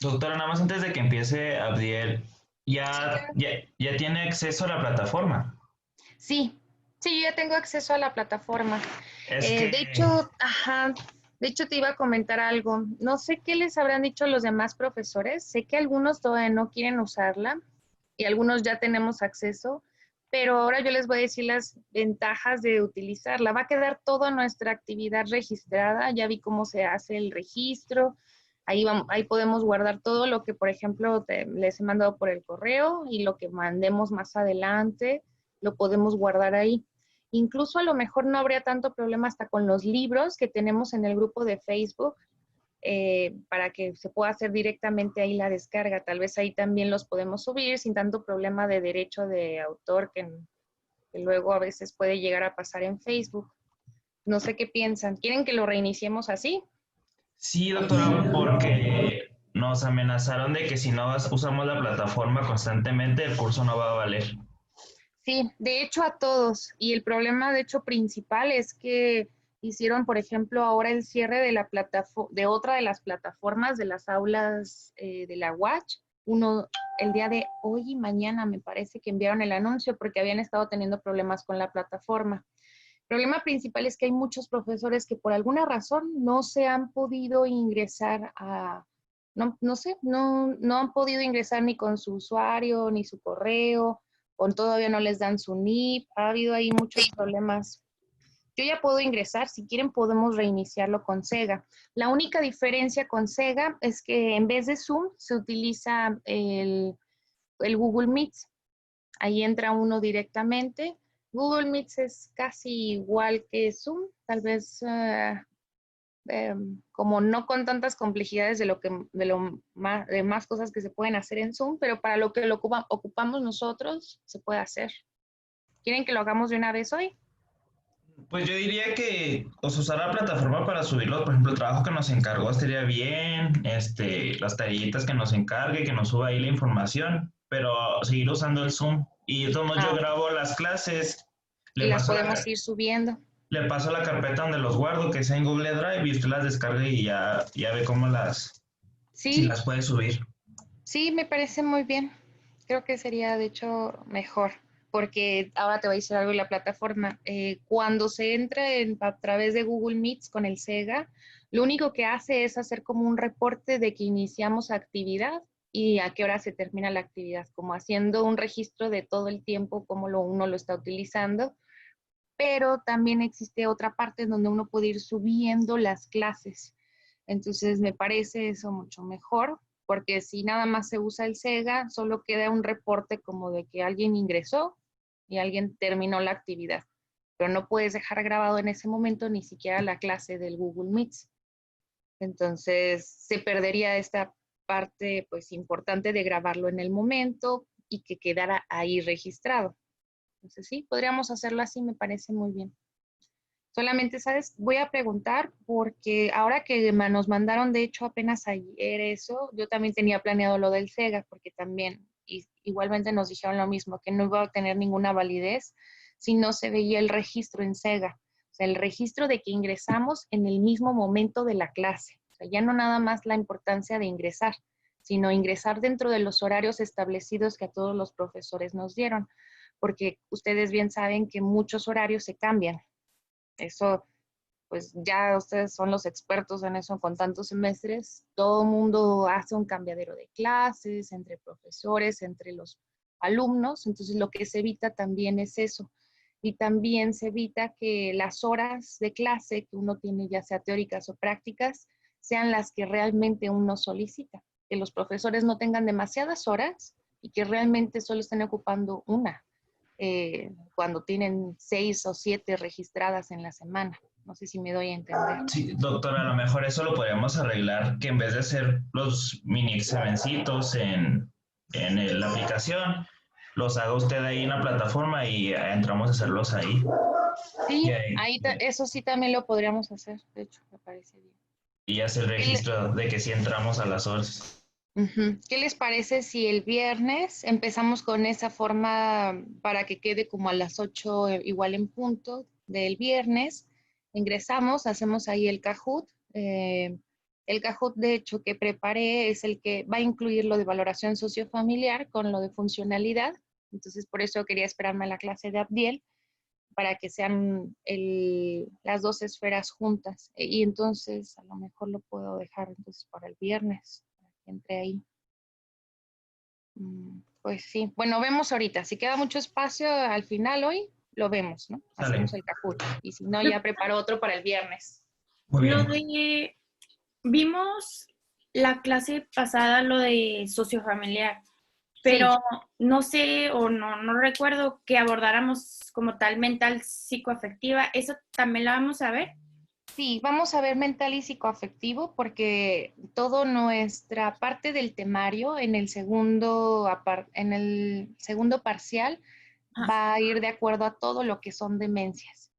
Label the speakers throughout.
Speaker 1: Doctora, nada más antes de que empiece Abdiel,
Speaker 2: Sí,
Speaker 1: ya,
Speaker 2: claro.
Speaker 1: ya, ya tiene acceso a la plataforma.
Speaker 2: Sí, sí, yo ya tengo acceso a la plataforma.
Speaker 1: Es que
Speaker 2: De hecho, ajá, de hecho te iba a comentar algo. No sé qué les habrán dicho los demás profesores. Sé que algunos todavía no quieren usarla y algunos ya tenemos acceso, pero ahora yo les voy a decir las ventajas de utilizarla. Va a quedar toda nuestra actividad registrada. Ya vi cómo se hace el registro. Ahí, vamos, ahí podemos guardar todo lo que, por ejemplo, les he mandado por el correo y lo que mandemos más adelante, lo podemos guardar ahí. Incluso a lo mejor no habría tanto problema hasta con los libros que tenemos en el grupo de Facebook, para que se pueda hacer directamente ahí la descarga. Tal vez ahí también los podemos subir sin tanto problema de derecho de autor que luego a veces puede llegar a pasar en Facebook. No sé qué piensan. ¿Quieren que lo reiniciemos así?
Speaker 1: sí, doctora, porque nos amenazaron de que si no usamos la plataforma constantemente, el curso no va a valer.
Speaker 2: Sí, de hecho a todos. Y el problema, de hecho, principal es que hicieron, por ejemplo, ahora el cierre de la plataforma, de otra de las plataformas de las aulas de la UACH. Uno, el día de hoy y mañana me parece que enviaron el anuncio porque habían estado teniendo problemas con la plataforma. El problema principal es que hay muchos profesores que por alguna razón no se han podido ingresar a, no sé, no han podido ingresar ni con su usuario, ni su correo, o todavía no les dan su NIP. Ha habido ahí muchos problemas. Yo ya puedo ingresar, si quieren podemos reiniciarlo con Sega. La única diferencia con Sega es que en vez de Zoom se utiliza el Google Meet. Ahí entra uno directamente. Google Meet es casi igual que Zoom, tal vez como no con tantas complejidades de más cosas que se pueden hacer en Zoom, pero para lo que ocupamos nosotros se puede hacer. ¿Quieren que lo hagamos de una vez hoy?
Speaker 1: Pues yo diría que usar la plataforma para subirlo, por ejemplo, el trabajo que nos encargó estaría bien, las tareas que nos encargue, que nos suba ahí la información, pero seguir usando el Zoom. Y de todos modos yo
Speaker 2: Ah, ok.
Speaker 1: grabo las clases,
Speaker 2: Y
Speaker 1: le
Speaker 2: las
Speaker 1: paso
Speaker 2: podemos ir subiendo.
Speaker 1: le paso la carpeta donde los guardo, que sea en Google Drive, y usted las descarga y ya ve cómo si
Speaker 2: Sí,
Speaker 1: las puede subir.
Speaker 2: sí, me parece muy bien. Creo que sería, de hecho, mejor, porque ahora te voy a decir algo de la plataforma. Cuando se entra a través de Google Meets con el SEGA, lo único que hace es hacer como un reporte de que iniciamos actividad y a qué hora se termina la actividad, como haciendo un registro de todo el tiempo, cómo uno lo está utilizando, pero también existe otra parte en donde uno puede ir subiendo las clases. Entonces me parece eso mucho mejor, porque si nada más se usa el SEGA, solo queda un reporte como de que alguien ingresó y alguien terminó la actividad, pero no puedes dejar grabado en ese momento ni siquiera la clase del Google Meets. Entonces se perdería esta parte pues importante de grabarlo en el momento y que quedara ahí registrado. Entonces sí, podríamos hacerlo así, me parece muy bien. Solamente, ¿sabes? Voy a preguntar porque ahora que nos mandaron, de hecho, apenas ayer eso, yo también tenía planeado lo del SEGA, porque también igualmente nos dijeron lo mismo, que no iba a tener ninguna validez si no se veía el registro en SEGA. O sea, el registro de que ingresamos en el mismo momento de la clase. O sea, ya no nada más la importancia de ingresar, sino ingresar dentro de los horarios establecidos que a todos los profesores nos dieron, porque ustedes bien saben que muchos horarios se cambian. Eso, pues ya ustedes son los expertos en eso con tantos semestres. Todo el mundo hace un cambiadero de clases entre profesores, entre los alumnos. Entonces, lo que se evita también es eso. Y también se evita que las horas de clase que uno tiene, ya sea teóricas o prácticas, sean las que realmente uno solicita. Que los profesores no tengan demasiadas horas y que realmente solo estén ocupando una, cuando tienen 6 o 7 registradas en la semana. No sé si me doy a entender.
Speaker 1: Sí, doctora, a lo mejor eso lo podríamos arreglar, que en vez de hacer los mini examencitos la aplicación, los haga usted ahí en la plataforma y entramos a hacerlos ahí. Y,
Speaker 2: Sí,
Speaker 1: ahí-
Speaker 2: ahí eso sí también lo podríamos hacer, de hecho, me parece bien.
Speaker 1: y hacer el
Speaker 2: ¿Qué,
Speaker 1: registro de que sí entramos a las horas.
Speaker 2: ¿Qué les parece si el viernes empezamos con esa forma para que quede como a las 8 igual en punto del viernes? Ingresamos, hacemos ahí el Kahoot, El Kahoot, de hecho, que preparé es el que va a incluir lo de valoración sociofamiliar con lo de funcionalidad. Entonces, por eso quería esperarme a la clase de Abdiel para que sean las dos esferas juntas. Y entonces, a lo mejor lo puedo dejar entonces para el viernes, para que entre ahí. Pues sí, bueno, vemos ahorita. Si queda mucho espacio al final hoy, lo vemos, ¿no?
Speaker 1: Sale.
Speaker 2: Hacemos el Kahoot. Y si no,
Speaker 3: Doc-
Speaker 2: ya preparo otro para el viernes.
Speaker 1: Muy
Speaker 3: Lo
Speaker 1: bien.
Speaker 3: de, vimos la clase pasada lo de sociofamiliar,
Speaker 2: Sí,
Speaker 3: pero no sé o no recuerdo que abordáramos como tal mental psicoafectiva. ¿Eso también la vamos a ver?
Speaker 2: sí, vamos a ver mental y psicoafectivo porque todo nuestra parte del temario en el segundo parcial
Speaker 3: Ajá.
Speaker 2: va a ir de acuerdo a todo lo que son demencias.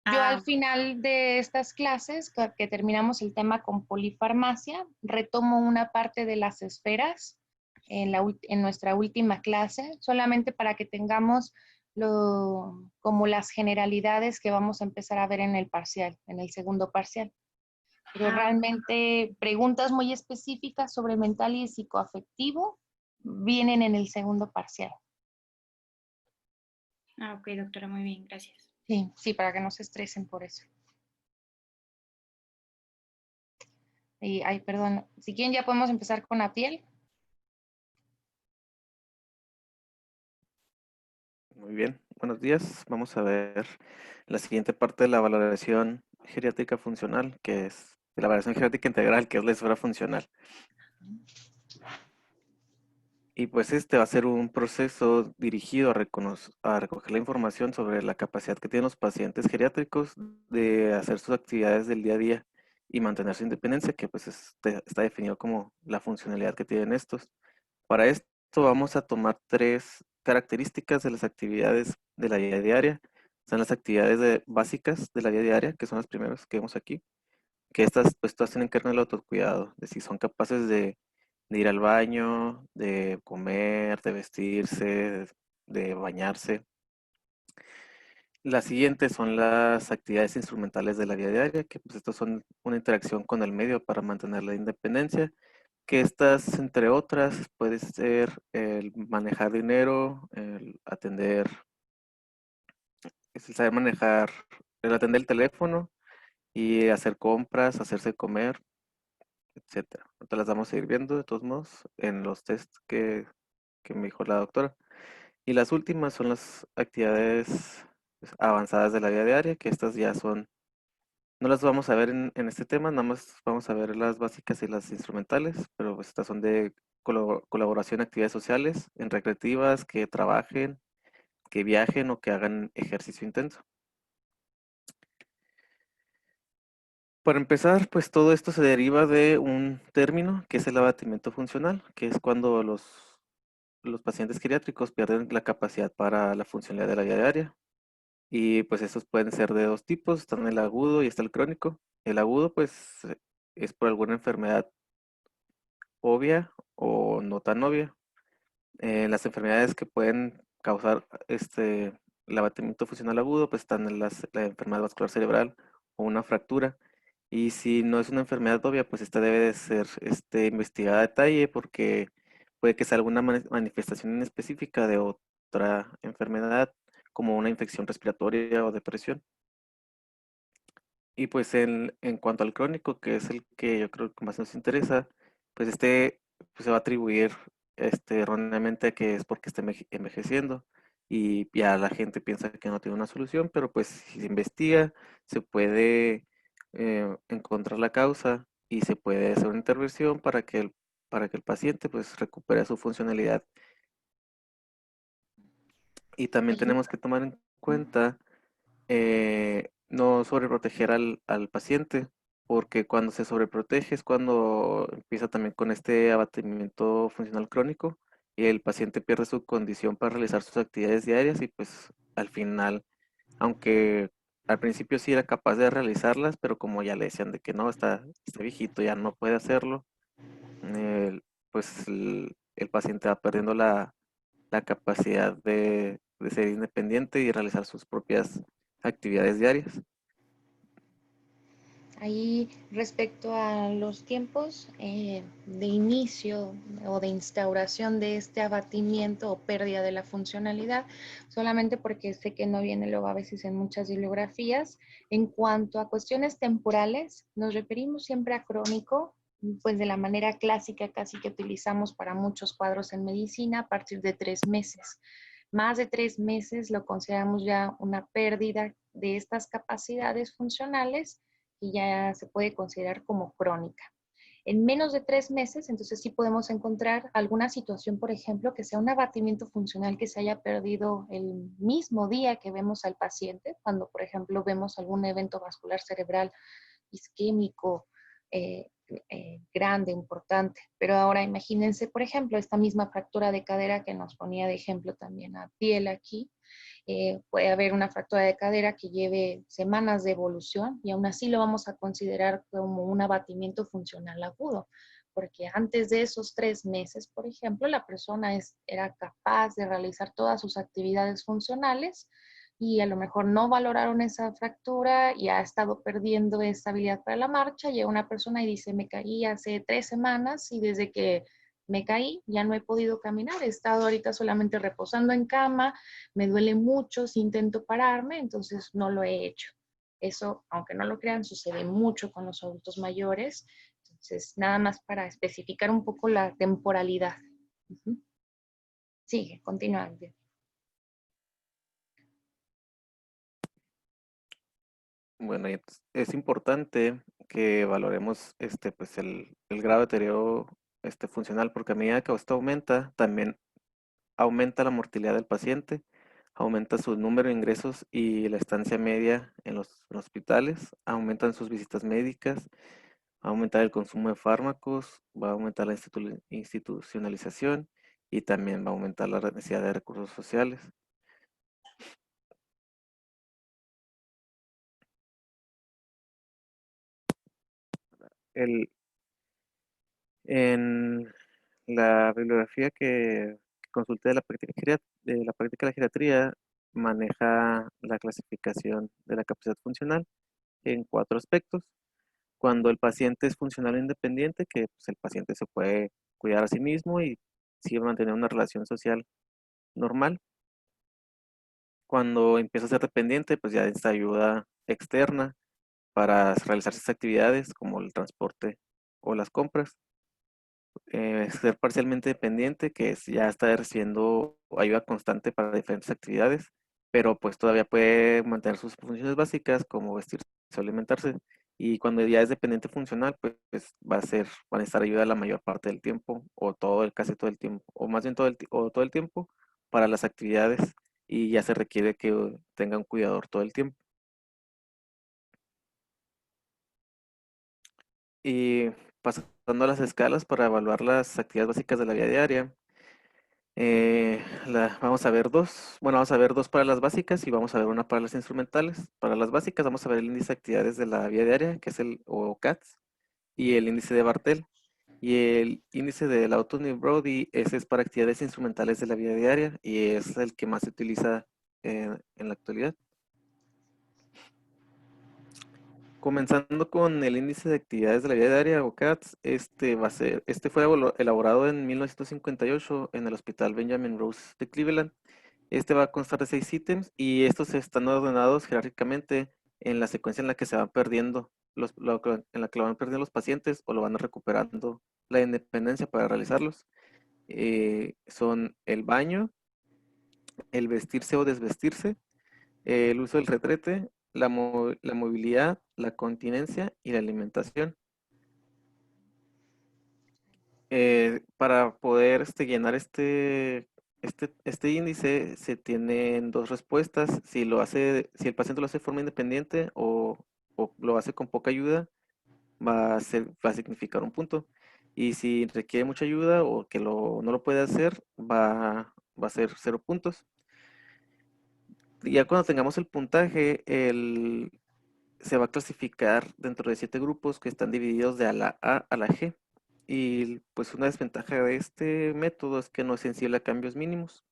Speaker 2: Yo al
Speaker 3: Ah,
Speaker 2: final de estas clases, que terminamos el tema con polifarmacia, retomo una parte de las esferas en nuestra última clase, solamente para que tengamos como las generalidades que vamos a empezar a ver en el parcial, en el segundo parcial. Pero realmente preguntas muy específicas sobre mental y psicoafectivo vienen en el segundo parcial.
Speaker 3: ok, doctora, muy bien, gracias.
Speaker 2: Sí, sí, para que no se estresen por eso. Y, ay, perdón, si quieren ya podemos empezar con la piel.
Speaker 4: Muy bien, buenos días. Vamos a ver la siguiente parte de la valoración geriátrica funcional, que es de la valoración geriátrica integral, que es la esfera funcional. Y pues este va a ser un proceso dirigido a recoger la información sobre la capacidad que tienen los pacientes geriátricos de hacer sus actividades del día a día y mantener su independencia, que pues está definido como la funcionalidad que tienen estos. Para esto vamos a tomar tres características de las actividades de la vida diaria. Son las actividades básicas de la vida diaria, que son las primeras que vemos aquí, que estas pues todas tienen que ver con el autocuidado, de si son capaces de ir al baño, de comer, de vestirse, de bañarse. Las siguientes son las actividades instrumentales de la vida diaria, que pues estos son una interacción con el medio para mantener la independencia, que estas, entre otras, puede ser el manejar dinero, el atender, es el saber manejar, el atender el teléfono y hacer compras, hacerse comer, etcétera. Ahorita las vamos a ir viendo de todos modos en los tests que me dijo la doctora. Y las últimas son las actividades pues, avanzadas de la vida diaria, que estas ya son, no las vamos a ver en este tema, nada más vamos a ver las básicas y las instrumentales, pero pues, estas son de colaboración, actividades sociales, en recreativas, que trabajen, que viajen o que hagan ejercicio intenso. Para empezar, pues todo esto se deriva de un término que es el abatimiento funcional, que es cuando los pacientes geriátricos pierden la capacidad para la funcionalidad de la vida diaria. Y pues estos pueden ser de dos tipos, están el agudo y está el crónico. El agudo pues es por alguna enfermedad obvia o no tan obvia. Las enfermedades que pueden causar el abatimiento funcional agudo pues están en la enfermedad vascular cerebral o una fractura. Y si no es una enfermedad obvia, pues esta debe de ser investigada a detalle porque puede que sea alguna manifestación específica de otra enfermedad, como una infección respiratoria o depresión. Y pues en cuanto al crónico, que es el que yo creo que más nos interesa, pues pues, se va a atribuir erróneamente a que es porque está envejeciendo y ya la gente piensa que no tiene una solución, pero pues si se investiga, se puede encontrar la causa y se puede hacer una intervención para que el paciente pues recupere su funcionalidad. Y también
Speaker 2: Sí.
Speaker 4: tenemos que tomar en cuenta no sobreproteger al paciente, porque cuando se sobreprotege es cuando empieza también con este abatimiento funcional crónico y el paciente pierde su condición para realizar sus actividades diarias y pues al final, aunque al principio sí era capaz de realizarlas, pero como ya le decían de que no, está viejito, ya no puede hacerlo, eh, pues el paciente va perdiendo la capacidad de ser independiente y realizar sus propias actividades diarias.
Speaker 2: Ahí respecto a los tiempos de inicio o de instauración de este abatimiento o pérdida de la funcionalidad, solamente porque sé que no viene luego a veces en muchas bibliografías, en cuanto a cuestiones temporales, nos referimos siempre a crónico, pues de la manera clásica casi que utilizamos para muchos cuadros en medicina a partir de 3 meses. Más de 3 meses lo consideramos ya una pérdida de estas capacidades funcionales y ya se puede considerar como crónica. En menos de 3 meses, entonces sí podemos encontrar alguna situación, por ejemplo, que sea un abatimiento funcional que se haya perdido el mismo día que vemos al paciente, cuando, por ejemplo, vemos algún evento vascular cerebral isquémico grande, importante. Pero ahora imagínense, por ejemplo, esta misma fractura de cadera que nos ponía de ejemplo también a Piel aquí, puede haber una fractura de cadera que lleve semanas de evolución y aún así lo vamos a considerar como un abatimiento funcional agudo, porque antes de esos 3 meses, por ejemplo, la persona era capaz de realizar todas sus actividades funcionales y a lo mejor no valoraron esa fractura y ha estado perdiendo esa habilidad para la marcha. Llega una persona y dice, me caí hace 3 semanas y desde que me caí, ya no he podido caminar, he estado ahorita solamente reposando en cama, me duele mucho si intento pararme, entonces no lo he hecho. Eso, aunque no lo crean, sucede mucho con los adultos mayores. Entonces, nada más para especificar un poco la temporalidad. Ujú. Sigue, continúa.
Speaker 4: Bueno, y es importante que valoremos pues el grado de deterioro funcional, porque a medida que esto aumenta, también aumenta la mortalidad del paciente, aumenta su número de ingresos y la estancia media en los hospitales, aumentan sus visitas médicas, va a aumentar el consumo de fármacos, va a aumentar la institucionalización y también va a aumentar la necesidad de recursos sociales. El, en la bibliografía que consulté de la práctica de la geriatría, maneja la clasificación de la capacidad funcional en 4 aspectos. Cuando el paciente es funcional e independiente, que pues, el paciente se puede cuidar a sí mismo y sigue mantener una relación social normal. Cuando empieza a ser dependiente, pues ya necesita ayuda externa para realizar sus actividades como el transporte o las compras. Ser parcialmente dependiente, que ya está recibiendo ayuda constante para diferentes actividades, pero pues todavía puede mantener sus funciones básicas como vestirse o alimentarse. Y cuando ya es dependiente funcional, pues va a necesitar ayuda la mayor parte del tiempo, o casi todo el tiempo, o más bien todo el tiempo para las actividades, y ya se requiere que tenga un cuidador todo el tiempo. Y pasando a las escalas para evaluar las actividades básicas de la vida diaria, vamos a ver dos. Bueno, vamos a ver dos para las básicas y vamos a ver una para las instrumentales. Para las básicas vamos a ver el índice de actividades de la vida diaria, que es o CATS, y el índice de Bartel. Y el índice de Lawton-Brody, ese es para actividades instrumentales de la vida diaria y es el que más se utiliza en la actualidad. Comenzando con el índice de actividades de la vida diaria o CATS, este fue elaborado en 1958 en el Hospital Benjamin Rose de Cleveland. Este va a constar de 6 ítems y estos están ordenados jerárquicamente en la secuencia en la que se van perdiendo, en la que lo van perdiendo los pacientes o lo van recuperando la independencia para realizarlos. Son el baño, el vestirse o desvestirse, el uso del retrete, la movilidad, la continencia y la alimentación. Para poder llenar este índice se tienen dos respuestas. Si el paciente lo hace de forma independiente o lo hace con poca ayuda, va a significar un punto. Y si requiere mucha ayuda o que no lo puede hacer, va a ser 0 puntos. Ya cuando tengamos el puntaje, se va a clasificar dentro de 7 grupos que están divididos de la A a la G. Y pues una desventaja de este método es que no es sensible a cambios mínimos.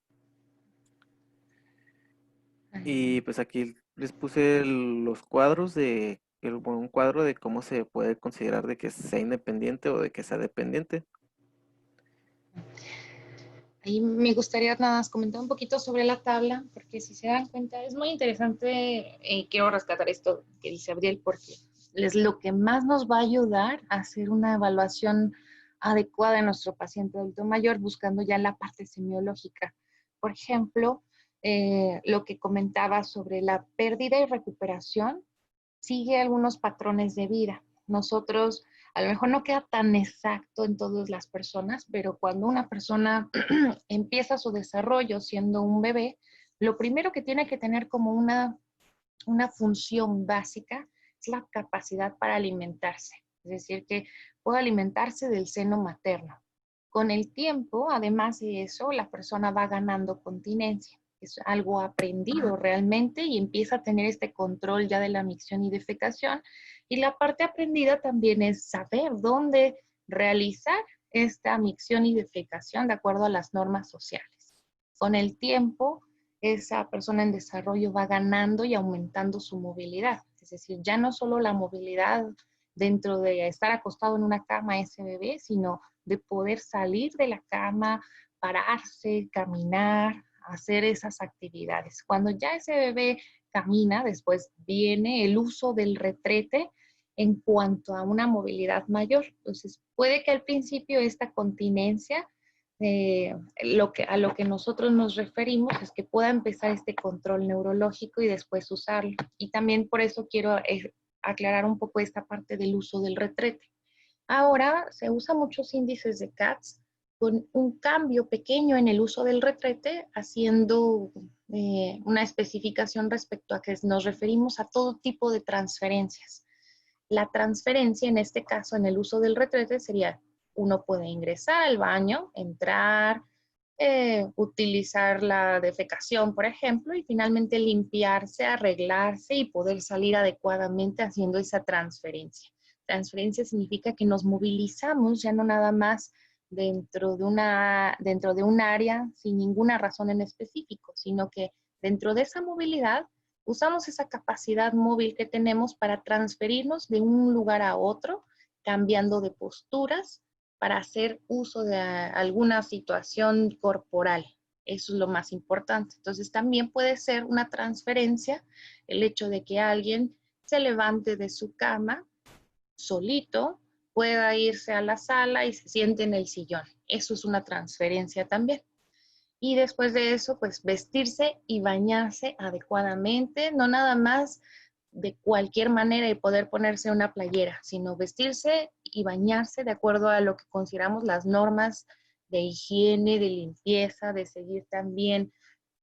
Speaker 4: Y pues aquí les puse los cuadros de un cuadro de cómo se puede considerar de que sea independiente o de que sea dependiente.
Speaker 2: Ahí me gustaría nada más comentar un poquito sobre la tabla, porque si se dan cuenta, es muy interesante. Quiero rescatar esto que dice Abriel, porque es lo que más nos va a ayudar a hacer una evaluación adecuada de nuestro paciente adulto mayor, buscando ya la parte semiológica. Por ejemplo, lo que comentaba sobre la pérdida y recuperación, sigue algunos patrones de vida. Nosotros, a lo mejor no queda tan exacto en todas las personas, pero cuando una persona empieza su desarrollo siendo un bebé, lo primero que tiene que tener como una función básica es la capacidad para alimentarse. Es decir, que puede alimentarse del seno materno. Con el tiempo, además de eso, la persona va ganando continencia. Es algo aprendido realmente y empieza a tener este control ya de la micción y defecación. Y la parte aprendida también es saber dónde realizar esta micción y defecación de acuerdo a las normas sociales. Con el tiempo, esa persona en desarrollo va ganando y aumentando su movilidad. Es decir, ya no solo la movilidad dentro de estar acostado en una cama ese bebé, sino de poder salir de la cama, pararse, caminar, hacer esas actividades. Cuando ya ese bebé camina, después viene el uso del retrete en cuanto a una movilidad mayor. Entonces, puede que al principio esta continencia a lo que nosotros nos referimos es que pueda empezar este control neurológico y después usarlo. Y también por eso quiero aclarar un poco esta parte del uso del retrete. Ahora se usa muchos índices de CATS con un cambio pequeño en el uso del retrete, haciendo una especificación respecto a que nos referimos a todo tipo de transferencias. La transferencia, en este caso, en el uso del retrete, sería: uno puede ingresar al baño, entrar, utilizar la defecación, por ejemplo, y finalmente limpiarse, arreglarse y poder salir adecuadamente haciendo esa transferencia. Transferencia significa que nos movilizamos ya no nada más dentro de un área sin ninguna razón en específico, sino que dentro de esa movilidad usamos esa capacidad móvil que tenemos para transferirnos de un lugar a otro, cambiando de posturas para hacer uso de alguna situación corporal. Eso es lo más importante. Entonces también puede ser una transferencia el hecho de que alguien se levante de su cama solito, pueda irse a la sala y se siente en el sillón. Eso es una transferencia también. Y después de eso, pues vestirse y bañarse adecuadamente, no nada más de cualquier manera y poder ponerse una playera, sino vestirse y bañarse de acuerdo a lo que consideramos las normas de higiene, de limpieza, de seguir también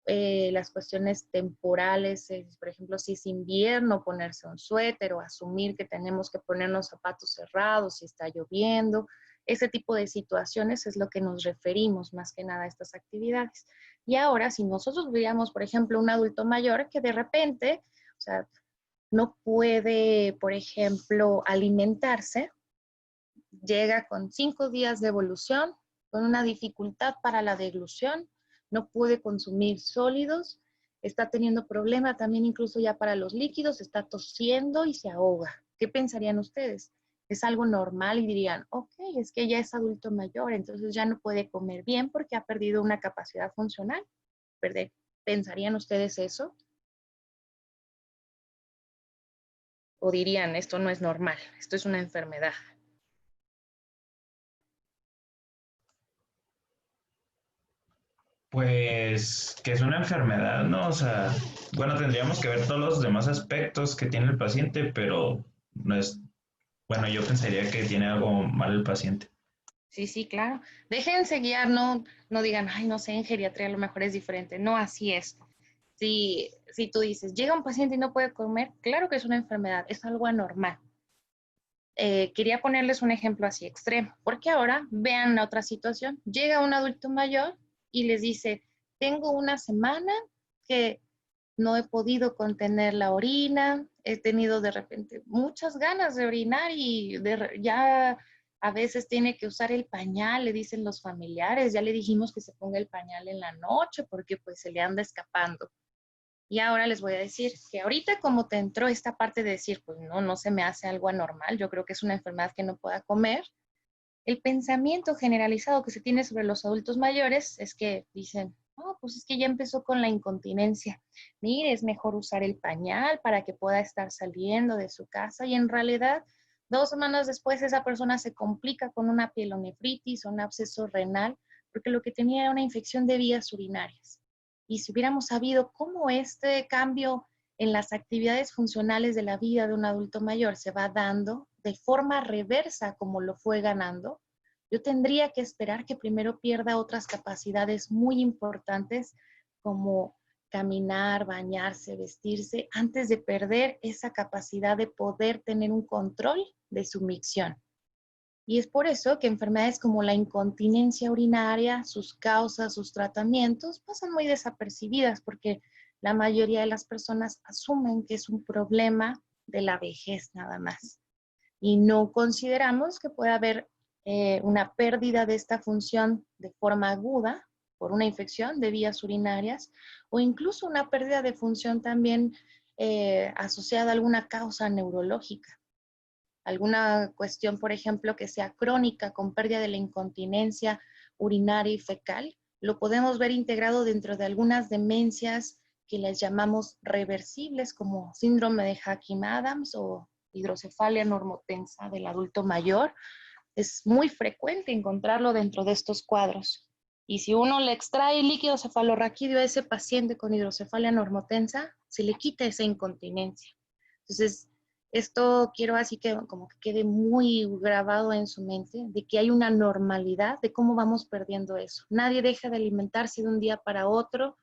Speaker 2: las cuestiones temporales, por ejemplo, si es invierno, ponerse un suéter o asumir que tenemos que ponernos zapatos cerrados si está lloviendo. Ese tipo de situaciones es lo que nos referimos más que nada a estas actividades. Y ahora, si nosotros veíamos, por ejemplo, un adulto mayor que de repente, o sea, no puede, por ejemplo, alimentarse, llega con 5 días de evolución, con una dificultad para la deglución, no puede consumir sólidos, está teniendo problema también incluso ya para los líquidos, está tosiendo y se ahoga. ¿Qué pensarían ustedes? ¿Es algo normal? Y dirían, ok, es que ya es adulto mayor, entonces ya no puede comer bien porque ha perdido una capacidad funcional. ¿Pensarían ustedes eso? ¿O dirían, esto no es normal, esto es una enfermedad?
Speaker 1: Pues que es una enfermedad, ¿no? O sea, bueno, tendríamos que ver todos los demás aspectos que tiene el paciente, pero no es, bueno, yo pensaría que tiene algo mal el paciente.
Speaker 2: Sí, sí, claro. Déjense guiar, no digan, ay, no sé, en geriatría a lo mejor es diferente. No, así es. Si tú dices, llega un paciente y no puede comer, claro que es una enfermedad, es algo anormal. Quería ponerles un ejemplo así extremo, porque ahora vean la otra situación. Llega un adulto mayor y les dice, tengo una semana que no he podido contener la orina, he tenido de repente muchas ganas de orinar y ya a veces tiene que usar el pañal, le dicen los familiares, ya le dijimos que se ponga el pañal en la noche porque pues se le anda escapando. Y ahora les voy a decir que ahorita como te entró esta parte de decir, pues no se me hace algo anormal, yo creo que es una enfermedad que no pueda comer, el pensamiento generalizado que se tiene sobre los adultos mayores es que dicen, oh, pues es que ya empezó con la incontinencia. Mire, es mejor usar el pañal para que pueda estar saliendo de su casa. Y en realidad, 2 semanas después, esa persona se complica con una pielonefritis o un absceso renal, porque lo que tenía era una infección de vías urinarias. Y si hubiéramos sabido cómo este cambio en las actividades funcionales de la vida de un adulto mayor se va dando de forma reversa como lo fue ganando, yo tendría que esperar que primero pierda otras capacidades muy importantes como caminar, bañarse, vestirse, antes de perder esa capacidad de poder tener un control de su micción. Y es por eso que enfermedades como la incontinencia urinaria, sus causas, sus tratamientos, pasan muy desapercibidas porque la mayoría de las personas asumen que es un problema de la vejez nada más. Y no consideramos que pueda haber una pérdida de esta función de forma aguda por una infección de vías urinarias o incluso una pérdida de función también asociada a alguna causa neurológica. Alguna cuestión, por ejemplo, que sea crónica con pérdida de la incontinencia urinaria y fecal, lo podemos ver integrado dentro de algunas demencias que les llamamos reversibles, como síndrome de Hakim-Adams o hidrocefalia normotensa del adulto mayor. Es muy frecuente encontrarlo dentro de estos cuadros. Y si uno le extrae líquido cefalorraquídeo a ese paciente con hidrocefalia normotensa, se le quita esa incontinencia. Entonces, esto quiero así que como que quede muy grabado en su mente, de que hay una normalidad de cómo vamos perdiendo eso. Nadie deja de alimentarse de un día para otro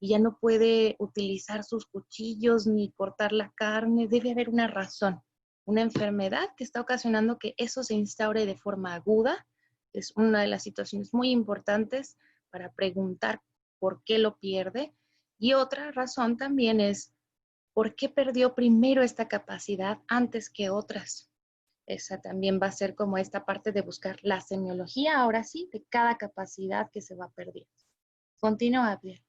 Speaker 2: y ya no puede utilizar sus cuchillos ni cortar la carne. Debe haber una razón, una enfermedad que está ocasionando que eso se instaure de forma aguda. Es una de las situaciones muy importantes para preguntar por qué lo pierde. Y otra razón también es ¿por qué perdió primero esta capacidad antes que otras? Esa también va a ser como esta parte de buscar la semiología, ahora sí, de cada capacidad que se va perdiendo. Continúa, Abdiel.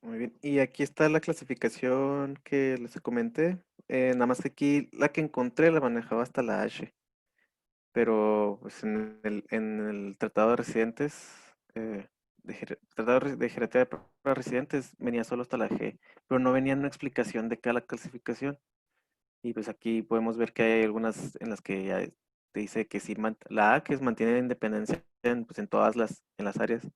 Speaker 4: Muy bien. Y aquí está la clasificación que les comenté. Nada más que aquí la que encontré la manejaba hasta la H. Pero pues, en el Tratado de Residentes, Tratado de Geriatría para Residentes, venía solo hasta la G, pero no venía una explicación de cada clasificación. Y pues aquí podemos ver que hay algunas en las que ya te dice que sí, la A, que es mantiene la independencia pues, en todas en las áreas.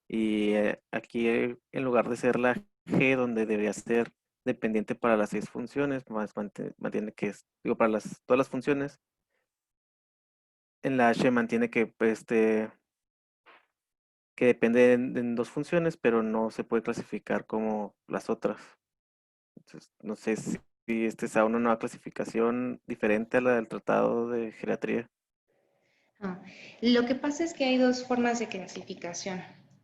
Speaker 4: Y aquí, en lugar de ser la G, donde debería ser dependiente para las 6 funciones, más mantiene que es, digo, para todas las funciones, en la H mantiene que, pues, que depende en 2 funciones, pero no se puede clasificar como las otras. Entonces, no sé si sea una nueva clasificación diferente a la del Tratado de Geriatría.
Speaker 2: Lo que pasa es que hay dos formas de clasificación.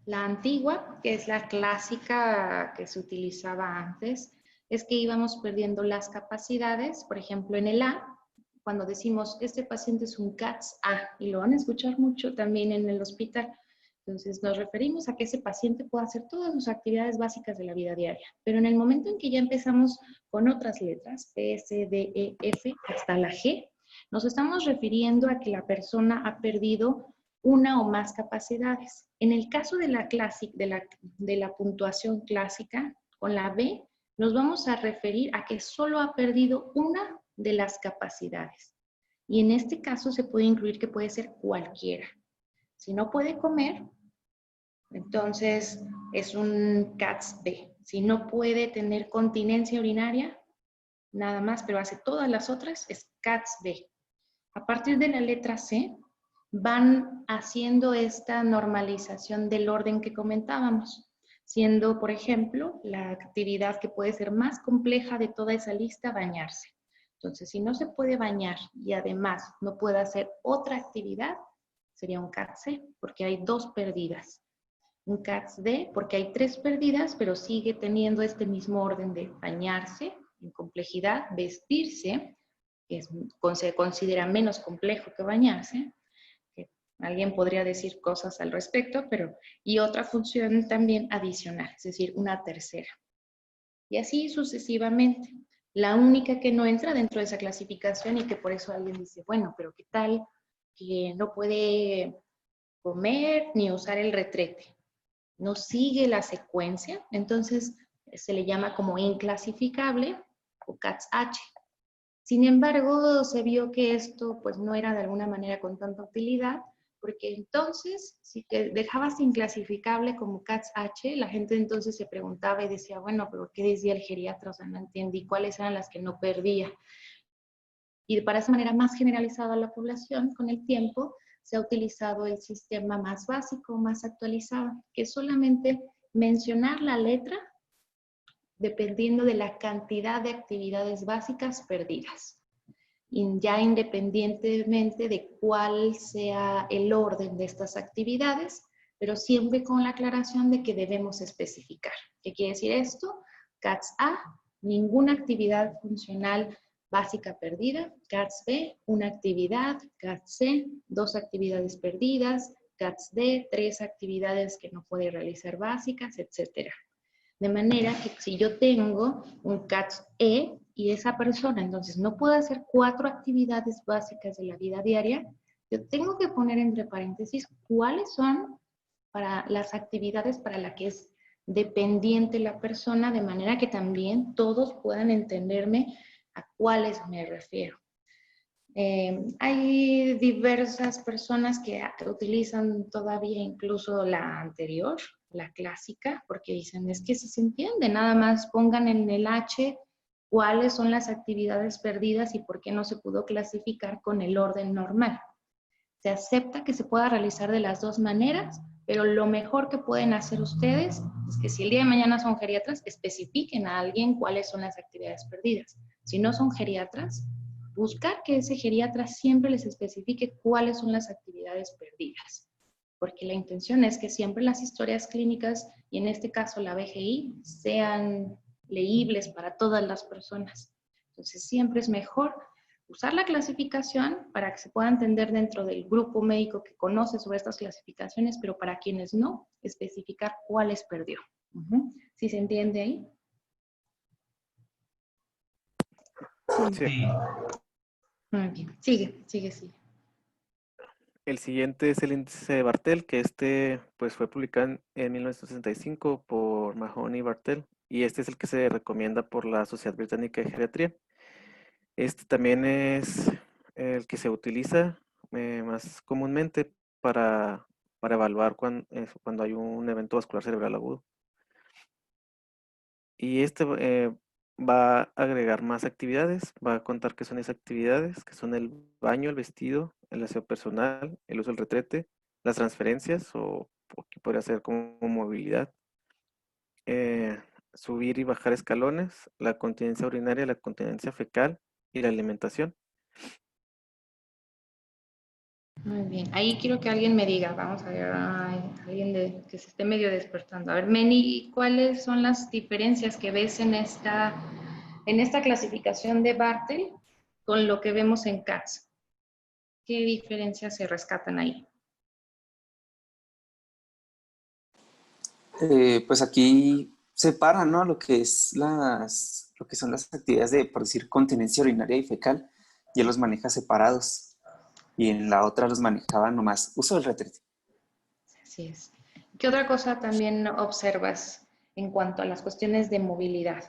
Speaker 2: La antigua, que es la clásica que se utilizaba antes, es que íbamos perdiendo las capacidades, por ejemplo, en el A, cuando decimos, este paciente es un CATS-A, y lo van a escuchar mucho también en el hospital. Entonces, nos referimos a que ese paciente pueda hacer todas sus actividades básicas de la vida diaria. Pero en el momento en que ya empezamos con otras letras, P, S, D, E, F, hasta la G, nos estamos refiriendo a que la persona ha perdido una o más capacidades. En el caso de la puntuación clásica, con la B, nos vamos a referir a que solo ha perdido una de las capacidades. Y en este caso se puede incluir que puede ser cualquiera. Si no puede comer, entonces es un CATS-B. Si no puede tener continencia urinaria, nada más, pero hace todas las otras, es CATS-B. A partir de la letra C, van haciendo esta normalización del orden que comentábamos, siendo, por ejemplo, la actividad que puede ser más compleja de toda esa lista, bañarse. Entonces, si no se puede bañar y además no puede hacer otra actividad, sería un CAT-C, porque hay 2 perdidas. Un CATS-D, porque hay 3 perdidas, pero sigue teniendo este mismo orden de bañarse, en complejidad, vestirse, que se considera menos complejo que bañarse, Alguien podría decir cosas al respecto, pero y otra función también adicional, es decir, una tercera. Y así sucesivamente. La única que no entra dentro de esa clasificación y que por eso alguien dice, bueno, pero ¿qué tal que no puede comer ni usar el retrete? No sigue la secuencia, entonces se le llama como inclasificable o CATS-H. Sin embargo, se vio que esto pues no era de alguna manera con tanta utilidad, porque entonces, si te dejabas inclasificable como CATS-H, la gente entonces se preguntaba y decía, bueno, pero ¿qué decía el geriatra? O sea, no entendí cuáles eran las que no perdía. Y para esa manera más generalizada a la población, con el tiempo, se ha utilizado el sistema más básico, más actualizado, que es solamente mencionar la letra dependiendo de la cantidad de actividades básicas perdidas, ya independientemente de cuál sea el orden de estas actividades, pero siempre con la aclaración de que debemos especificar. ¿Qué quiere decir esto? CATS-A, ninguna actividad funcional básica perdida. CATS-B, una actividad. CATS-C, 2 actividades perdidas. CATS-D, 3 actividades que no puede realizar básicas, etc. De manera que si yo tengo un CATS-E y esa persona entonces no puede hacer 4 actividades básicas de la vida diaria, yo tengo que poner entre paréntesis cuáles son para las actividades para las que es dependiente la persona, de manera que también todos puedan entenderme a cuáles me refiero. Hay diversas personas que utilizan todavía incluso la anterior, la clásica, porque dicen, es que si se entiende, nada más pongan en el H cuáles son las actividades perdidas y por qué no se pudo clasificar con el orden normal. Se acepta que se pueda realizar de las dos maneras, pero lo mejor que pueden hacer ustedes es que si el día de mañana son geriatras, especifiquen a alguien cuáles son las actividades perdidas. Si no son geriatras, buscar que ese geriatra siempre les especifique cuáles son las actividades perdidas. Porque la intención es que siempre las historias clínicas, y en este caso la BGI, sean leíbles para todas las personas. Entonces siempre es mejor usar la clasificación para que se pueda entender dentro del grupo médico que conoce sobre estas clasificaciones, pero para quienes no, especificar cuáles perdió. ¿Sí se entiende ahí?
Speaker 1: Sí.
Speaker 2: Muy bien. Sigue.
Speaker 4: El siguiente es el índice de Bartel, que pues fue publicado en 1965 por Mahoney y Bartel, y este es el que se recomienda por la Sociedad Británica de Geriatría. Este también es el que se utiliza más comúnmente para evaluar cuando hay un evento vascular cerebral agudo. Y va a agregar más actividades, va a contar qué son esas actividades, que son el baño, el vestido, el aseo personal, el uso del retrete, las transferencias o que podría ser como movilidad, subir y bajar escalones, la continencia urinaria, la continencia fecal y la alimentación.
Speaker 2: Muy bien. Ahí quiero que alguien me diga, vamos a ver, alguien que se esté medio despertando. A ver, Meni, ¿cuáles son las diferencias que ves en esta clasificación de Bartel con lo que vemos en CATS? ¿Qué diferencias se rescatan ahí?
Speaker 5: Pues aquí separan, ¿no? Lo que son las actividades de, por decir, continencia urinaria y fecal, ya los maneja separados. Y en la otra los manejaba nomás uso del retrete.
Speaker 2: Así es. ¿Qué otra cosa también observas en cuanto a las cuestiones de movilidad?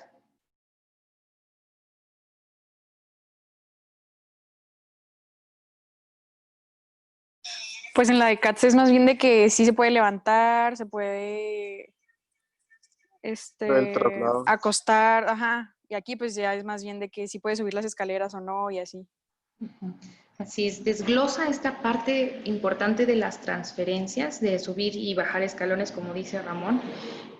Speaker 6: Pues en la de CATS es más bien de que sí se puede levantar, se puede
Speaker 7: El traslado.
Speaker 6: acostar, ajá. Y aquí pues ya es más bien de que sí puede subir las escaleras o no y así.
Speaker 2: Así es, desglosa esta parte importante de las transferencias, de subir y bajar escalones, como dice Ramón,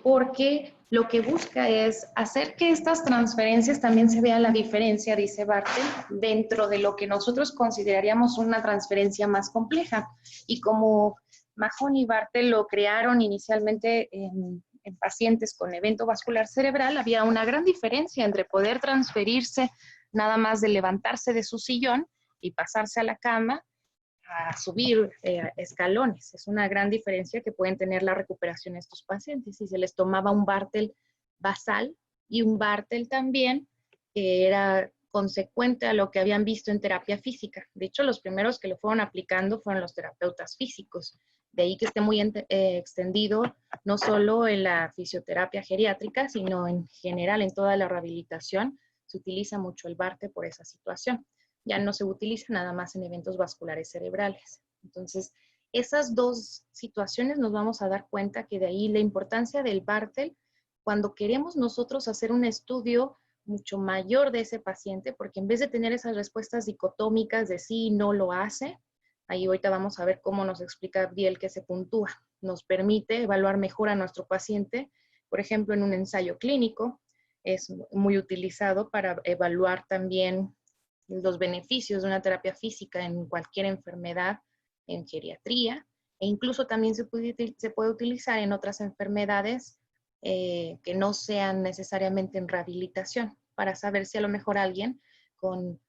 Speaker 2: porque lo que busca es hacer que estas transferencias también se vea la diferencia, dice Bartel, dentro de lo que nosotros consideraríamos una transferencia más compleja. Y como Mahoney y Bartel lo crearon inicialmente en pacientes con evento vascular cerebral, había una gran diferencia entre poder transferirse nada más de levantarse de su sillón y pasarse a la cama, a subir escalones. Es una gran diferencia que pueden tener la recuperación de estos pacientes. Si se les tomaba un Bartel basal y un Bartel también, que era consecuente a lo que habían visto en terapia física. De hecho, los primeros que lo fueron aplicando fueron los terapeutas físicos. De ahí que esté muy extendido, no solo en la fisioterapia geriátrica, sino en general en toda la rehabilitación, se utiliza mucho el Bartel por esa situación. Ya no se utiliza nada más en eventos vasculares cerebrales. Entonces, esas dos situaciones nos vamos a dar cuenta que de ahí la importancia del Bartel cuando queremos nosotros hacer un estudio mucho mayor de ese paciente, porque en vez de tener esas respuestas dicotómicas de sí y no lo hace, ahí ahorita vamos a ver cómo nos explica Abdiel que se puntúa. Nos permite evaluar mejor a nuestro paciente, por ejemplo, en un ensayo clínico, es muy utilizado para evaluar también los beneficios de una terapia física en cualquier enfermedad, en geriatría, e incluso también se puede utilizar en otras enfermedades que no sean necesariamente en rehabilitación, para saber si a lo mejor alguien con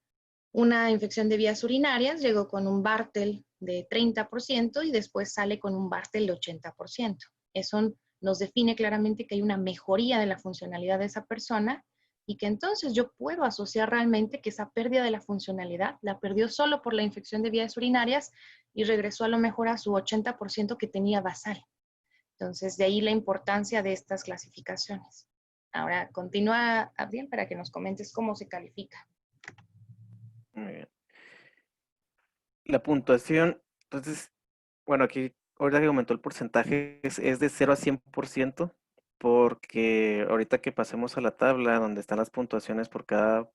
Speaker 2: una infección de vías urinarias llegó con un Bartel de 30% y después sale con un Bartel de 80%. Eso nos define claramente que hay una mejoría de la funcionalidad de esa persona y que entonces yo puedo asociar realmente que esa pérdida de la funcionalidad la perdió solo por la infección de vías urinarias y regresó a lo mejor a su 80% que tenía basal. Entonces, de ahí la importancia de estas clasificaciones. Ahora, continúa, Abdiel, para que nos comentes cómo se califica.
Speaker 4: Muy bien. La puntuación, entonces, bueno, aquí ahorita que aumentó el porcentaje es de 0 a 100%, porque ahorita que pasemos a la tabla donde están las puntuaciones por cada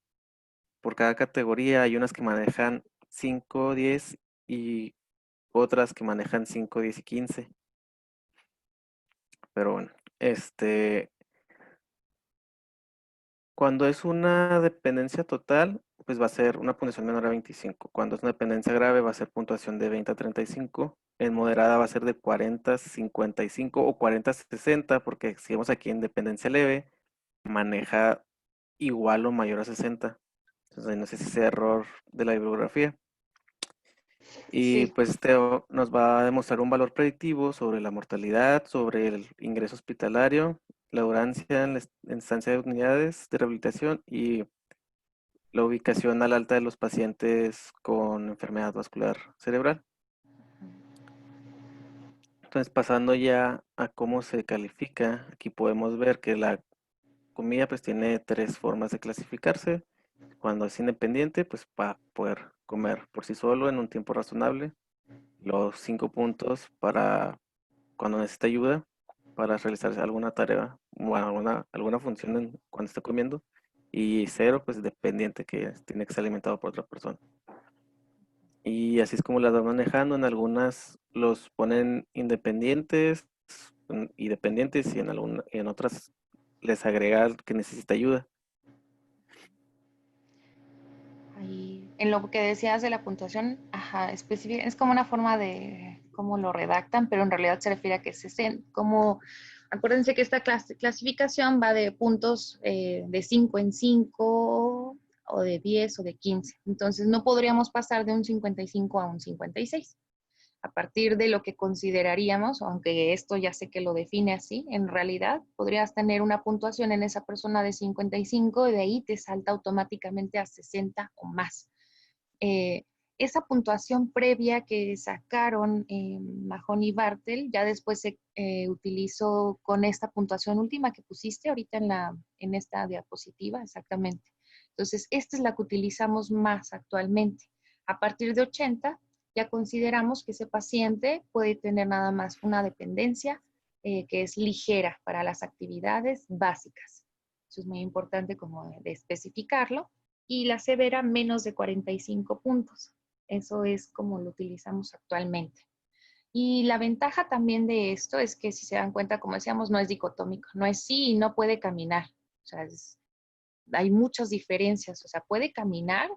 Speaker 4: categoría, hay unas que manejan 5, 10 y otras que manejan 5, 10 y 15. Pero bueno, cuando es una dependencia total, pues va a ser una puntuación menor a 25. Cuando es una dependencia grave, va a ser puntuación de 20 a 35. En moderada va a ser de 40 a 55 o 40 a 60, porque si vemos aquí en dependencia leve, maneja igual o mayor a 60. Entonces, no sé si sea error de la bibliografía. Y
Speaker 2: Sí.
Speaker 4: pues nos va a demostrar un valor predictivo sobre la mortalidad, sobre el ingreso hospitalario, la duración en la estancia de unidades de rehabilitación y la ubicación al alta de los pacientes con enfermedad vascular cerebral. Entonces, pasando ya a cómo se califica, aquí podemos ver que la comida pues tiene 3 formas de clasificarse. Cuando es independiente, pues para poder comer por sí solo en un tiempo razonable. Los 5 puntos para cuando necesita ayuda para realizar alguna tarea o alguna función cuando está comiendo. Y 0, pues dependiente, que tiene que ser alimentado por otra persona. Y así es como las van manejando. En algunas los ponen independientes y dependientes y en otras les agrega que necesita ayuda.
Speaker 2: Ahí, en lo que decías de la puntuación, ajá, específica, es como una forma de cómo lo redactan, pero en realidad se refiere a que como, acuérdense que esta clasificación va de puntos de 5 en 5 o de 10 o de 15. Entonces no podríamos pasar de un 55 a un 56. A partir de lo que consideraríamos, aunque esto ya sé que lo define así, en realidad podrías tener una puntuación en esa persona de 55 y de ahí te salta automáticamente a 60 o más. Esa puntuación previa que sacaron Mahon y Bartel, ya después se utilizó con esta puntuación última que pusiste ahorita en esta diapositiva, exactamente. Entonces, esta es la que utilizamos más actualmente. A partir de 80, ya consideramos que ese paciente puede tener nada más una dependencia que es ligera para las actividades básicas. Eso es muy importante como de especificarlo. Y la severa menos de 45 puntos. Eso es como lo utilizamos actualmente. Y la ventaja también de esto es que si se dan cuenta, como decíamos, no es dicotómico, no es sí y no puede caminar. O sea, hay muchas diferencias. O sea, puede caminar,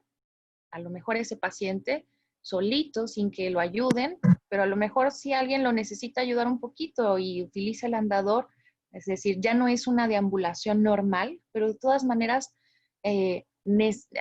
Speaker 2: a lo mejor ese paciente solito, sin que lo ayuden, pero a lo mejor si alguien lo necesita ayudar un poquito y utiliza el andador, es decir, ya no es una deambulación normal, pero de todas maneras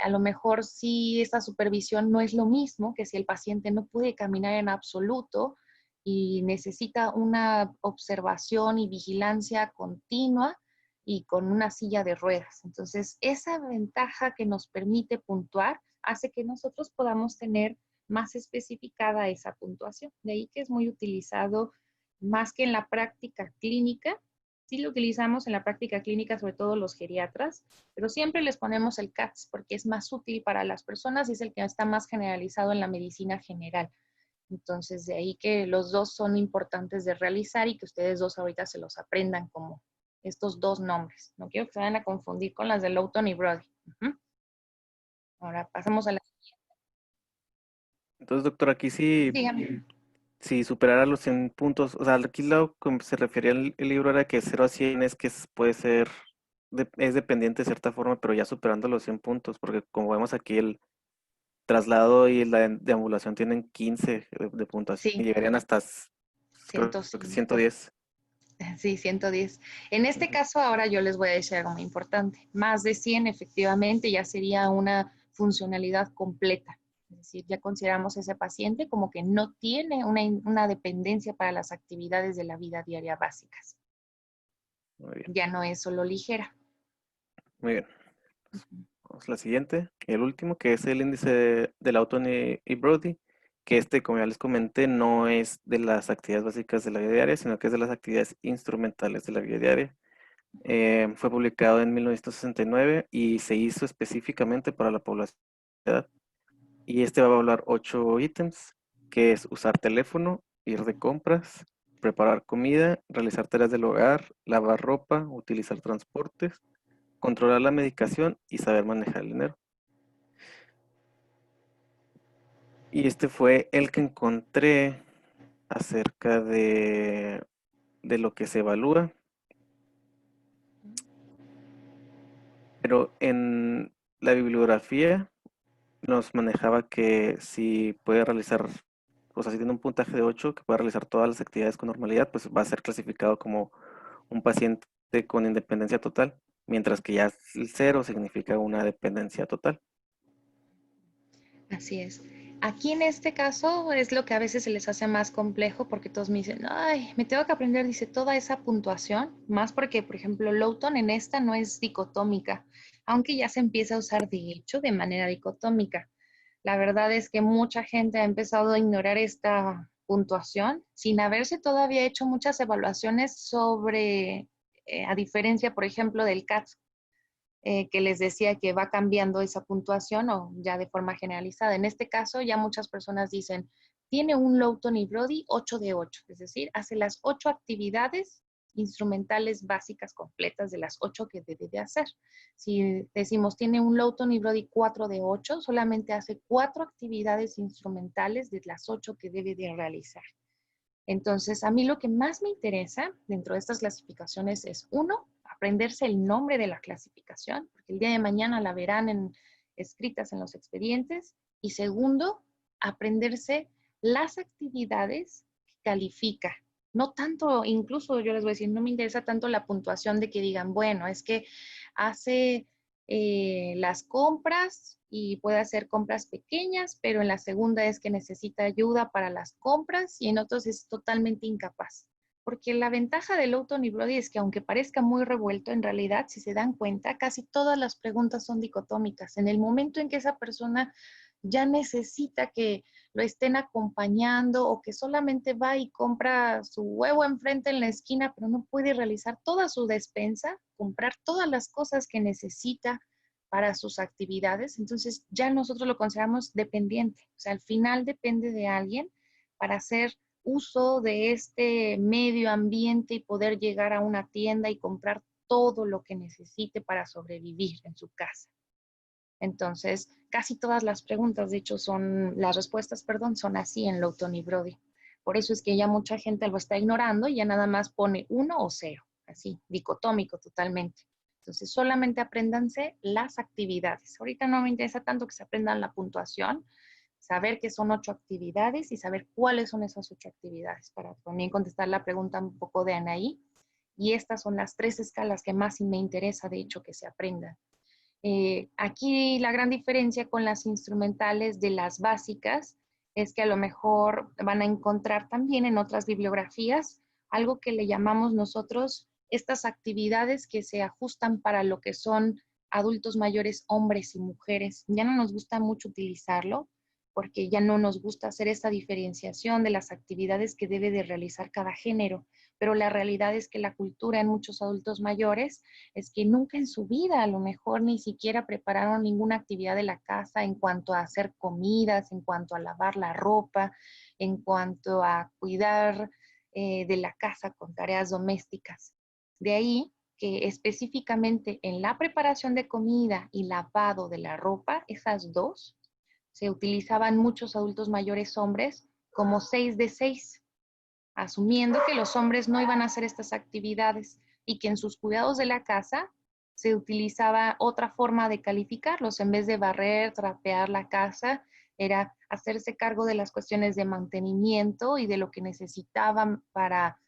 Speaker 2: A lo mejor sí esta supervisión no es lo mismo que si el paciente no puede caminar en absoluto y necesita una observación y vigilancia continua y con una silla de ruedas. Entonces, esa ventaja que nos permite puntuar hace que nosotros podamos tener más especificada esa puntuación. De ahí que es muy utilizado más que en la práctica clínica. Sí lo utilizamos en la práctica clínica, sobre todo los geriatras, pero siempre les ponemos el CATS porque es más útil para las personas y es el que está más generalizado en la medicina general. Entonces, de ahí que los dos son importantes de realizar y que ustedes dos ahorita se los aprendan como estos dos nombres. No quiero que se vayan a confundir con las de Lowton y Brody. Ahora pasamos a la...
Speaker 4: Entonces, doctor, aquí sí,
Speaker 2: Dígame.
Speaker 4: si superara los 100 puntos, o sea, aquí lo que se refería el libro era que 0 a 100 es que puede ser, es dependiente de cierta forma, pero ya superando los 100 puntos, porque como vemos aquí el traslado y la deambulación tienen 15 de puntuación y
Speaker 2: Sí,
Speaker 4: llegarían hasta, creo que
Speaker 2: 105.
Speaker 4: 110.
Speaker 2: Sí, 110. En este
Speaker 4: Ujú.
Speaker 2: caso, ahora yo les voy a decir algo muy importante. Más de 100, efectivamente, ya sería una funcionalidad completa. Es decir, ya consideramos a ese paciente como que no tiene una dependencia para las actividades de la vida diaria básicas.
Speaker 4: Muy bien,
Speaker 2: Ya no es solo ligera.
Speaker 4: muy bien. Vamos a la siguiente, el último, que es el índice de Lawton y Brody, que como ya les comenté, no es de las actividades básicas de la vida diaria, sino que es de las actividades instrumentales de la vida diaria. Fue publicado en 1969 y se hizo específicamente para la población de edad. Y va a evaluar 8 ítems, que es usar teléfono, ir de compras, preparar comida, realizar tareas del hogar, lavar ropa, utilizar transportes, controlar la medicación y saber manejar el dinero. Y este fue el que encontré acerca de lo que se evalúa. Pero en la bibliografía nos manejaba que si puede realizar, o sea, si tiene un puntaje de 8, que puede realizar todas las actividades con normalidad, pues va a ser clasificado como un paciente con independencia total, mientras que ya el 0 significa una dependencia total.
Speaker 2: Así es. Aquí en este caso es lo que a veces se les hace más complejo porque todos me dicen, ay, me tengo que aprender, dice, toda esa puntuación, más porque, por ejemplo, Lowton en esta no es dicotómica, aunque ya se empieza a usar de hecho de manera dicotómica. La verdad es que mucha gente ha empezado a ignorar esta puntuación sin haberse todavía hecho muchas evaluaciones sobre, a diferencia, por ejemplo, del CAT, que les decía que va cambiando esa puntuación o ya de forma generalizada. En este caso, ya muchas personas dicen, tiene un Lowton y Brody 8 de 8, es decir, hace las 8 actividades instrumentales básicas completas de las 8 que debe de hacer. Si decimos, tiene un Lowton y Brody 4 de 8, solamente hace 4 actividades instrumentales de las 8 que debe de realizar. Entonces, a mí lo que más me interesa dentro de estas clasificaciones es, uno, aprenderse el nombre de la clasificación, porque el día de mañana la verán escritas en los expedientes. Y segundo, aprenderse las actividades que califica. No tanto, incluso yo les voy a decir, no me interesa tanto la puntuación de que digan, bueno, es que hace las compras y puede hacer compras pequeñas, pero en la segunda es que necesita ayuda para las compras y en otros es totalmente incapaz. Porque la ventaja de Lowton y Brody es que aunque parezca muy revuelto, en realidad, si se dan cuenta, casi todas las preguntas son dicotómicas. En el momento en que esa persona ya necesita que lo estén acompañando o que solamente va y compra su huevo enfrente en la esquina, pero no puede realizar toda su despensa, comprar todas las cosas que necesita para sus actividades, entonces ya nosotros lo consideramos dependiente. O sea, al final depende de alguien para hacer uso de este medio ambiente y poder llegar a una tienda y comprar todo lo que necesite para sobrevivir en su casa. Entonces, casi todas las preguntas, de hecho, las respuestas, perdón, son así en Lowton y Brody. Por eso es que ya mucha gente lo está ignorando y ya nada más pone 1 o 0, así, dicotómico totalmente. Entonces, solamente apréndanse las actividades. Ahorita no me interesa tanto que se aprendan la puntuación, saber que son 8 actividades y saber cuáles son esas 8 actividades para también contestar la pregunta un poco de Anaí. Y estas son las 3 escalas que más me interesa, de hecho, que se aprendan. Aquí la gran diferencia con las instrumentales de las básicas es que a lo mejor van a encontrar también en otras bibliografías algo que le llamamos nosotros estas actividades que se ajustan para lo que son adultos mayores, hombres y mujeres. Ya no nos gusta mucho utilizarlo porque ya no nos gusta hacer esta diferenciación de las actividades que debe de realizar cada género, pero la realidad es que la cultura en muchos adultos mayores es que nunca en su vida a lo mejor ni siquiera prepararon ninguna actividad de la casa en cuanto a hacer comidas, en cuanto a lavar la ropa, en cuanto a cuidar de la casa con tareas domésticas. De ahí que específicamente en la preparación de comida y lavado de la ropa, esas dos, se utilizaban muchos adultos mayores hombres como 6 de 6, asumiendo que los hombres no iban a hacer estas actividades y que en sus cuidados de la casa se utilizaba otra forma de calificarlos. En vez de barrer, trapear la casa, era hacerse cargo de las cuestiones de mantenimiento y de lo que necesitaban para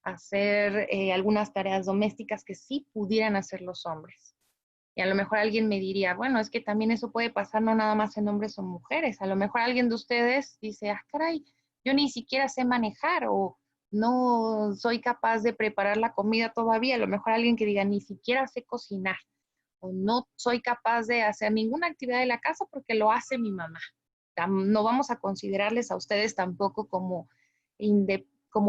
Speaker 2: hacer algunas tareas domésticas que sí pudieran hacer los hombres. Y a lo mejor alguien me diría, bueno, es que también eso puede pasar no nada más en hombres o mujeres. A lo mejor alguien de ustedes dice, ah, caray, yo ni siquiera sé manejar o no soy capaz de preparar la comida todavía. A lo mejor alguien que diga, ni siquiera sé cocinar o no soy capaz de hacer ninguna actividad de la casa porque lo hace mi mamá. No vamos a considerarles a ustedes tampoco como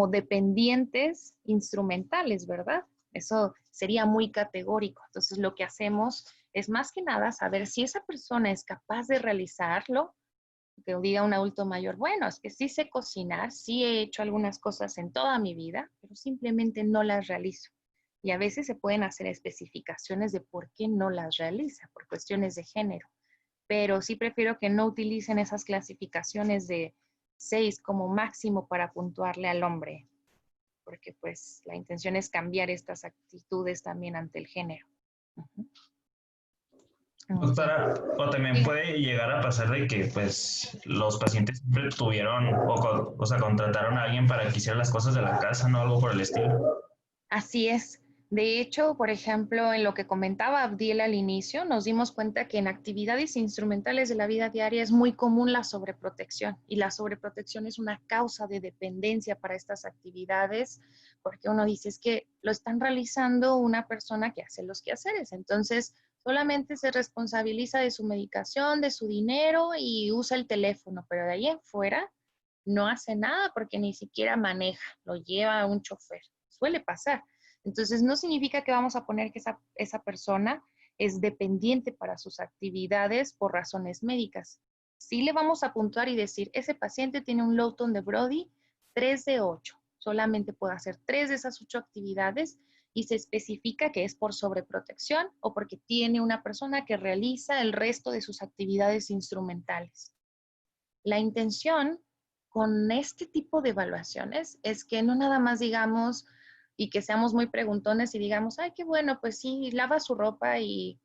Speaker 2: dependientes instrumentales, ¿verdad? Eso sería muy categórico. Entonces, lo que hacemos es más que nada saber si esa persona es capaz de realizarlo, que diga un adulto mayor, bueno, es que sí sé cocinar, sí he hecho algunas cosas en toda mi vida, pero simplemente no las realizo. Y a veces se pueden hacer especificaciones de por qué no las realiza, por cuestiones de género. Pero sí prefiero que no utilicen esas clasificaciones de 6 como máximo para puntuarle al hombre, porque pues la intención es cambiar estas actitudes también ante el género.
Speaker 1: Doctora, o también puede llegar a pasar de que pues los pacientes siempre tuvieron o sea, contrataron a alguien para que hiciera las cosas de la casa, ¿no? Algo por el estilo.
Speaker 2: Así es. De hecho, por ejemplo, en lo que comentaba Abdiel al inicio, nos dimos cuenta que en actividades instrumentales de la vida diaria es muy común la sobreprotección y la sobreprotección es una causa de dependencia para estas actividades porque uno dice es que lo están realizando una persona que hace los quehaceres, entonces solamente se responsabiliza de su medicación, de su dinero y usa el teléfono, pero de ahí en fuera no hace nada porque ni siquiera maneja, lo lleva a un chofer. Suele pasar. Entonces, no significa que vamos a poner que esa persona es dependiente para sus actividades por razones médicas. Sí le vamos a puntuar y decir, ese paciente tiene un Lowton de Brody 3 de 8. Solamente puede hacer 3 de esas 8 actividades y se especifica que es por sobreprotección o porque tiene una persona que realiza el resto de sus actividades instrumentales. La intención con este tipo de evaluaciones es que no nada más digamos y que seamos muy preguntones y digamos, ay, qué bueno, pues sí, lava su ropa y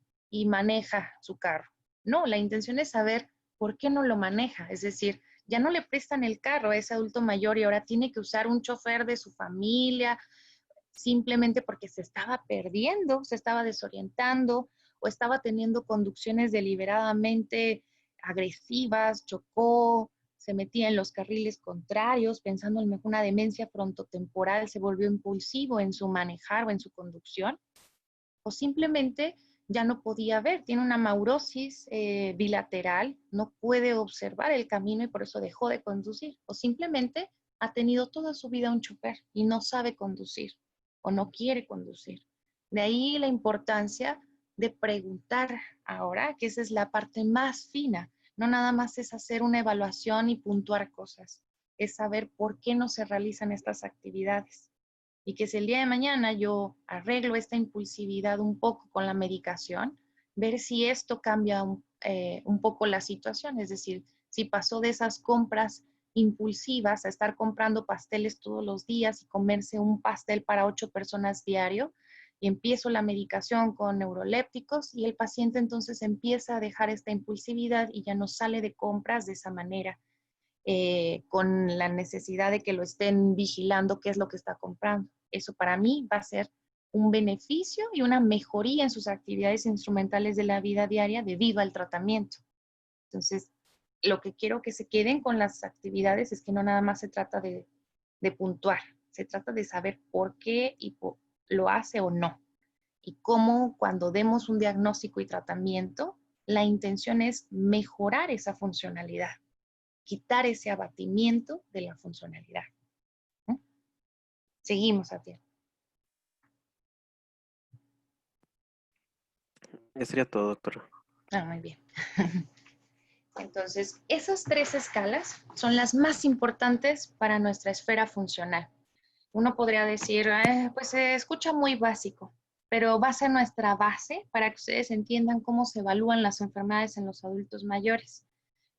Speaker 2: maneja su carro. No, la intención es saber por qué no lo maneja. Es decir, ya no le prestan el carro a ese adulto mayor y ahora tiene que usar un chofer de su familia simplemente porque se estaba perdiendo, se estaba desorientando o estaba teniendo conducciones deliberadamente agresivas, chocó, se metía en los carriles contrarios, pensando en una demencia frontotemporal, se volvió impulsivo en su manejar o en su conducción, o simplemente ya no podía ver, tiene una maurosis bilateral, no puede observar el camino y por eso dejó de conducir, o simplemente ha tenido toda su vida un chofer y no sabe conducir o no quiere conducir. De ahí la importancia de preguntar ahora, que esa es la parte más fina. No nada más es hacer una evaluación y puntuar cosas, es saber por qué no se realizan estas actividades. Y que si el día de mañana yo arreglo esta impulsividad un poco con la medicación, ver si esto cambia un poco la situación, es decir, si pasó de esas compras impulsivas a estar comprando pasteles todos los días y comerse un pastel para 8 personas diario, y empiezo la medicación con neurolépticos y el paciente entonces empieza a dejar esta impulsividad y ya no sale de compras de esa manera, con la necesidad de que lo estén vigilando qué es lo que está comprando. Eso para mí va a ser un beneficio y una mejoría en sus actividades instrumentales de la vida diaria debido al tratamiento. Entonces, lo que quiero que se queden con las actividades es que no nada más se trata de puntuar, se trata de saber por qué y lo hace o no. Y cómo cuando demos un diagnóstico y tratamiento, la intención es mejorar esa funcionalidad, quitar ese abatimiento de la funcionalidad. ¿Mm? Seguimos, Atiel.
Speaker 4: Ya sería todo, doctora.
Speaker 2: Ah, muy bien. Entonces, esas 3 escalas son las más importantes para nuestra esfera funcional. Uno podría decir, pues se escucha muy básico, pero va a ser nuestra base para que ustedes entiendan cómo se evalúan las enfermedades en los adultos mayores.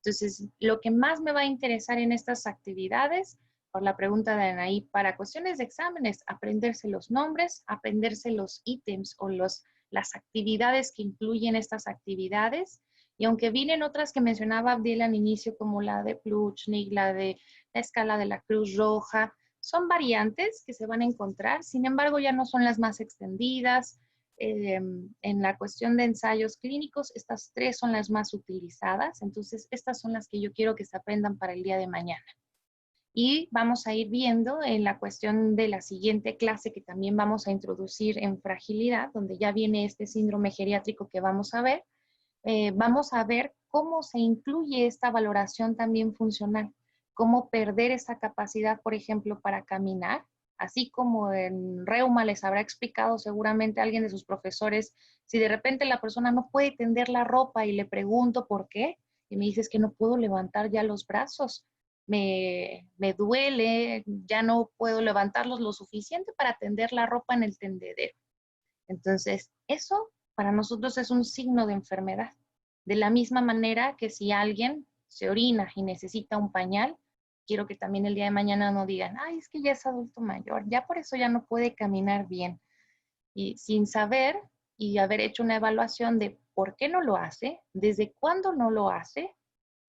Speaker 2: Entonces, lo que más me va a interesar en estas actividades, por la pregunta de Anaí, para cuestiones de exámenes, aprenderse los nombres, aprenderse los ítems o las actividades que incluyen estas actividades. Y aunque vienen otras que mencionaba Abdiel al inicio, como la de Plutchnik, la de la escala de la Cruz Roja, son variantes que se van a encontrar, sin embargo ya no son las más extendidas. En la cuestión de ensayos clínicos, estas 3 son las más utilizadas, entonces estas son las que yo quiero que se aprendan para el día de mañana. Y vamos a ir viendo en la cuestión de la siguiente clase que también vamos a introducir en fragilidad, donde ya viene este síndrome geriátrico que vamos a ver cómo se incluye esta valoración también funcional, cómo perder esa capacidad, por ejemplo, para caminar, así como en reuma les habrá explicado seguramente alguien de sus profesores, si de repente la persona no puede tender la ropa y le pregunto por qué, y me dice es que no puedo levantar ya los brazos, me duele, ya no puedo levantarlos lo suficiente para tender la ropa en el tendedero. Entonces, eso para nosotros es un signo de enfermedad. De la misma manera que si alguien se orina y necesita un pañal, quiero que también el día de mañana no digan, ay, es que ya es adulto mayor, ya por eso ya no puede caminar bien. Y sin saber y haber hecho una evaluación de por qué no lo hace, desde cuándo no lo hace,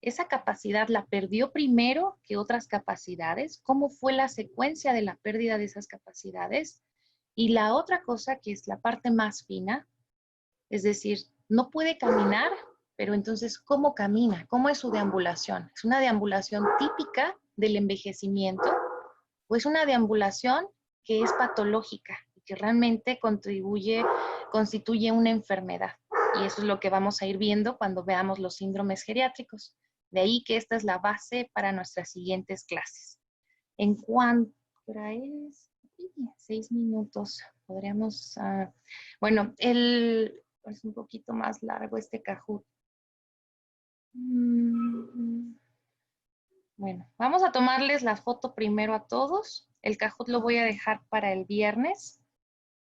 Speaker 2: esa capacidad la perdió primero que otras capacidades, cómo fue la secuencia de la pérdida de esas capacidades. Y la otra cosa que es la parte más fina, es decir, no puede caminar, pero entonces, ¿cómo camina? ¿Cómo es su deambulación? ¿Es una deambulación típica del envejecimiento o es una deambulación que es patológica y que realmente constituye una enfermedad? Y eso es lo que vamos a ir viendo cuando veamos los síndromes geriátricos. De ahí que esta es la base para nuestras siguientes clases. En cuanto a 6 minutos, podríamos, bueno, es un poquito más largo este Kahoot. Bueno, vamos a tomarles la foto primero a todos. El Kahoot lo voy a dejar para el viernes.